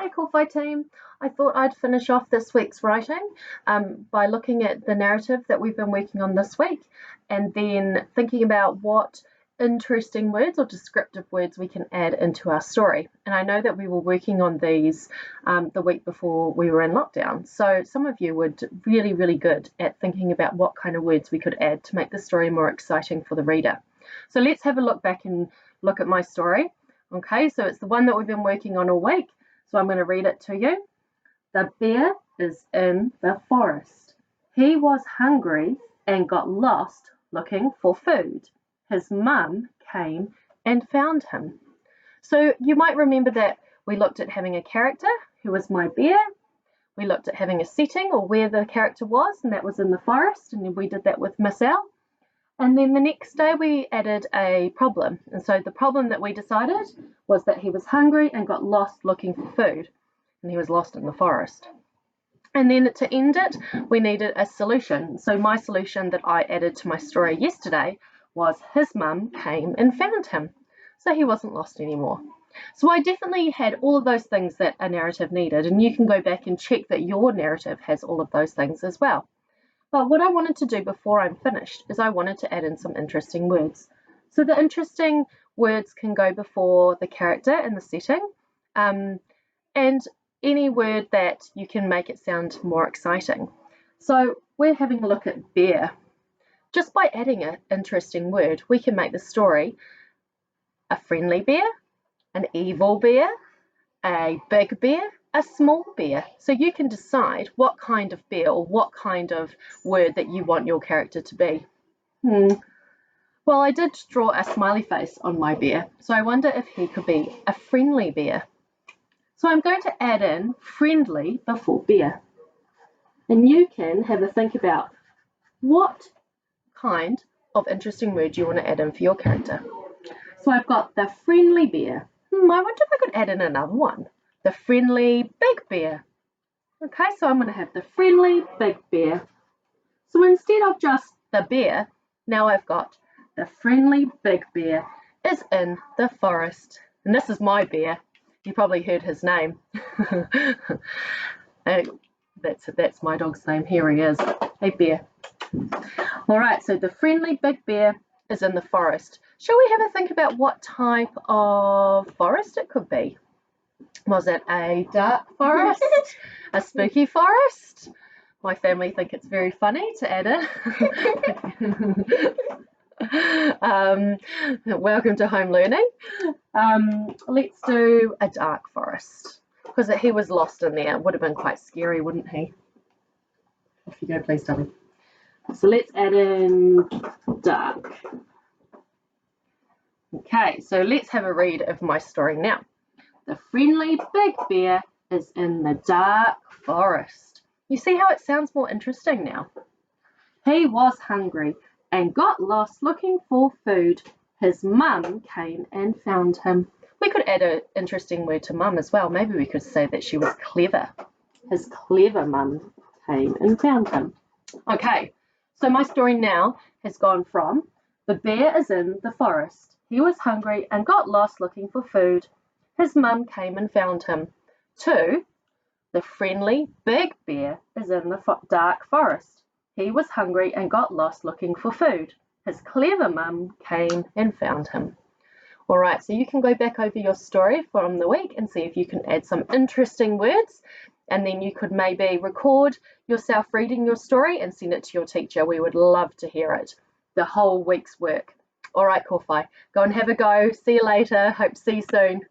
Hey Ko-Fi team, I thought I'd finish off this week's writing by looking at the narrative that we've been working on this week and then thinking about what interesting words or descriptive words we can add into our story. And I know that we were working on these the week before we were in lockdown, so some of you were really good at thinking about what kind of words we could add to make the story more exciting for the reader. So let's have a look back and look at my story. Okay, so it's the one that we've been working on all week. So I'm going to read it to you. The bear is in the forest. He was hungry and got lost looking for food. His mum came and found him. So you might remember that we looked at having a character who was my bear. We looked at having a setting or where the character was, and that was in the forest, and we did that with Miss L. And then the next day we added a problem. And so the problem that we decided was that he was hungry and got lost looking for food. And he was lost in the forest. And then to end it, we needed a solution. So my solution that I added to my story yesterday was his mum came and found him. So he wasn't lost anymore. So I definitely had all of those things that a narrative needed. And you can go back and check that your narrative has all of those things as well. But what I wanted to do before I'm finished is I wanted to add in some interesting words. So the interesting words can go before the character and the setting, and any word that you can make it sound more exciting. So we're having a look at bear. Just by adding an interesting word, we can make the story a friendly bear, an evil bear, a big bear, a small bear. So you can decide what kind of bear or what kind of word that you want your character to be. Well, I did draw a smiley face on my bear, so I wonder if he could be a friendly bear. So I'm going to add in friendly before bear. And you can have a think about what kind of interesting word you want to add in for your character. So I've got the friendly bear. I wonder if I could add in another one. The friendly big bear. Okay, so I'm going to have the friendly big bear. So instead of just the bear, now I've got the friendly big bear is in the forest. And this is my bear. You probably heard his name. That's my dog's name. Here he is. Hey, bear. All right, so the friendly big bear is in the forest. Shall we have a think about what type of forest it could be? Was it a dark forest? A spooky forest? My family think it's very funny to add in. Welcome to home learning. Let's do a dark forest, because he was lost in there. It would have been quite scary, wouldn't he? Off you go, please, Tommy. So let's add in dark. Okay, so let's have a read of my story now. The friendly big bear is in the dark forest. You see how it sounds more interesting now? He was hungry and got lost looking for food. His mum came and found him. We could add an interesting word to mum as well. Maybe we could say that she was clever. His clever mum came and found him. Okay, so my story now has gone from the bear is in the forest. He was hungry and got lost looking for food. His mum came and found him. To the friendly big bear is in the dark forest. He was hungry and got lost looking for food. His clever mum came and found him. All right, so you can go back over your story from the week and see if you can add some interesting words, and then you could maybe record yourself reading your story and send it to your teacher. We would love to hear it. The whole week's work. All right, Ko-Fi, go and have a go. See you later. Hope to see you soon.